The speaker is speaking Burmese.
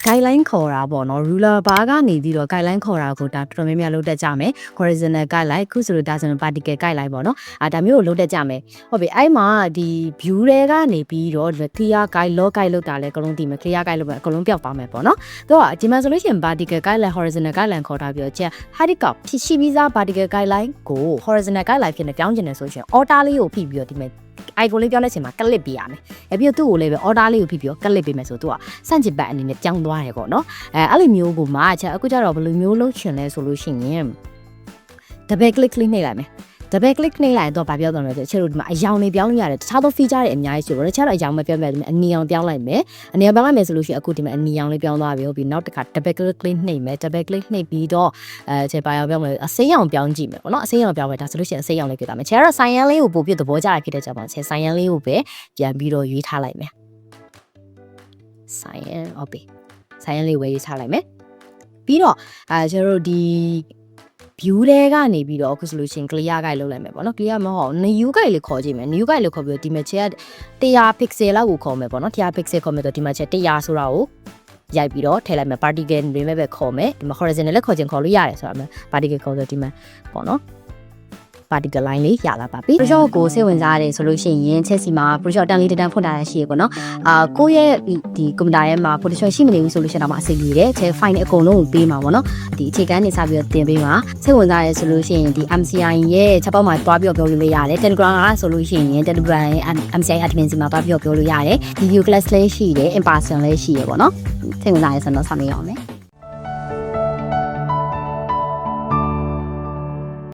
guideline ခေါ်တာပေါ့နော် ruler bar ကနေပြီးတော့ guideline ခေါ်တာကိုဒါတော်တော်များများလုပ်တတ်ကြမယ် horizontal guideline ခုဆိုလို့ဒါဆိုရင် vertical guideline ပေါ့နော်ဒါမျိုးကိုလုပ်တတ်ကြမယ်ဟုတ်ပြီအဲ့မှာဒီ view တွေကနေပြီးတော့ clear guide log guide လောက်တာလဲအကုန်လုံးဒီမှာ clear guide လောက်ပဲအကုန်လုံးပျောက်သွားမယ်ပေါ့နော်တော့ဒီမှာဆိုလို့ရှိရင် vertical guideline horizontal guideline ခေါ်တာပြီးတော့ကျန် hardicap ဖြစ်ရှိပြီးသား vertical guideline ကို horizontal guideline ဖြစ်နေပြောင်းကျင်နေဆိုရှင် order လေးကိုဖိပြီးတော့ဒီမှာicon လေးပြောင်းတဲ့အချိန်မှာ click ပေးရမယ်။ပြီးတော့သူ့ကိုလည်းပဲ order လေးကိုဖိပြီးတော့ click ပေးမယ်ဆိုသူကစန့်ကျင်ဘက်အနေနဲ့ကြောင်းသွားတယ်ပေါ့နော်။အဲ့လိုမျိုးကိုမှအခုကျတော့ဘယ်လိုမျိုးလုပ်ချင်လဲဆိုလို့ရှိရင် double click လေးနှိပ်လိုက်မယ်။ double click နှိပ်လိုက်တော့ဗာပြောတော့တယ်ကျတို့ဒီမှာအယောင်လေးပြောင်းလို့ရတယ်တခြားသော feature တွေအများကြီးရှိတယ်။တခြားတော့အယောင်မပြောင်းပြတယ်အနီအောင်ပြောင်းလိုက်မယ်။အနီအောင်ပြောင်းလိုက်မယ်ဆိုလို့ရှိရင်အခုဒီမှာအနီအောင်လေးပြောင်းသွားပြီဟုတ်ပြီနောက်တစ်ခါ double click လေးနှိပ်မယ် double click နှိပ်ပြီးတော့ခြေပါအောင်ပြောင်းမယ်အစိမ်းအောင်ပြောင်းကြည့်မယ်ပေါ့နော်အစိမ်းအောင်ပြောင်းမယ်ဒါဆိုလို့ရှိရင်အစိမ်းအောင်လေးပြသွားမယ်။ခြေကတော့ cyan လေးကိုပို့ပြသဘောကျရဖြစ်တဲ့ကြောင့်ပါခြေ cyan လေးကိုပဲပြန်ပြီးတော့ရွေးထားလိုက်မယ်။ cyan ဟုတ်ပြီ cyan လေးဝယ်ရွေးထားလိုက်မယ်။ပြီးတော့ကျတို့ဒီview တွေကနေပြီးတော့အခုဆိုလို့ရှိရင် clear guide လုပ်လိုက်မယ်ပေါ့နော် clear မဟုတ် new guide လေးခေါ်ကြည့်မယ် new guide လေးခေါ်ပြီးတော့ဒီမှာချက်100 pixel လောက်ကိုခေါ်မယ်ပေါ့နော်100 pixel ခေါ်မယ်ဆိုဒီမှာချက်100ဆိုတာကိုရိုက်ပြီးတော့ထည့်လိုက်မယ် particle တွေပဲခေါ်မယ်ဒီမှာ horizontal လည်းခေါ်ချင်ခေါ်လို့ရတယ်ဆိုတာမျိုး particle ခေါ်ဆိုဒီမှာပေါ့နော်particle line လေးရလာပါပြီ project ကိုစိတ်ဝင်စားရတယ်ဆိုလို့ရှိရင်ချက်စီမှာ project တန်းလေးတန်းဖွင့်ထားရရှိရပေါ့နော်ကိုယ့်ရဲ့ဒီ computer ရဲ့မှာ potential ရှိမနေဘူးဆိုလို့ရှိရင်တော့အဆင်ပြေတယ်ချက် file နဲ့အကုန်လုံးကိုပေးမှာပေါ့နော်ဒီအခြေခံနေစပြီးတော့တင်ပေးမှာစိတ်ဝင်စားရဆိုလို့ရှိရင်ဒီ MCI ရဲ့ချက်ပေါက်မှာတွားပြီးတော့ပြောလို့ရတယ် Telegram ကဆိုလို့ရှိရင် Telegram ရဲ့ MCI admin စီမှာတွားပြီးတော့ပြောလို့ရတယ် video class လေးရှိတယ် in person လေးရှိရပေါ့နော်စိတ်ဝင်စားရဆိုတော့ဆက်မေးအောင်မယ်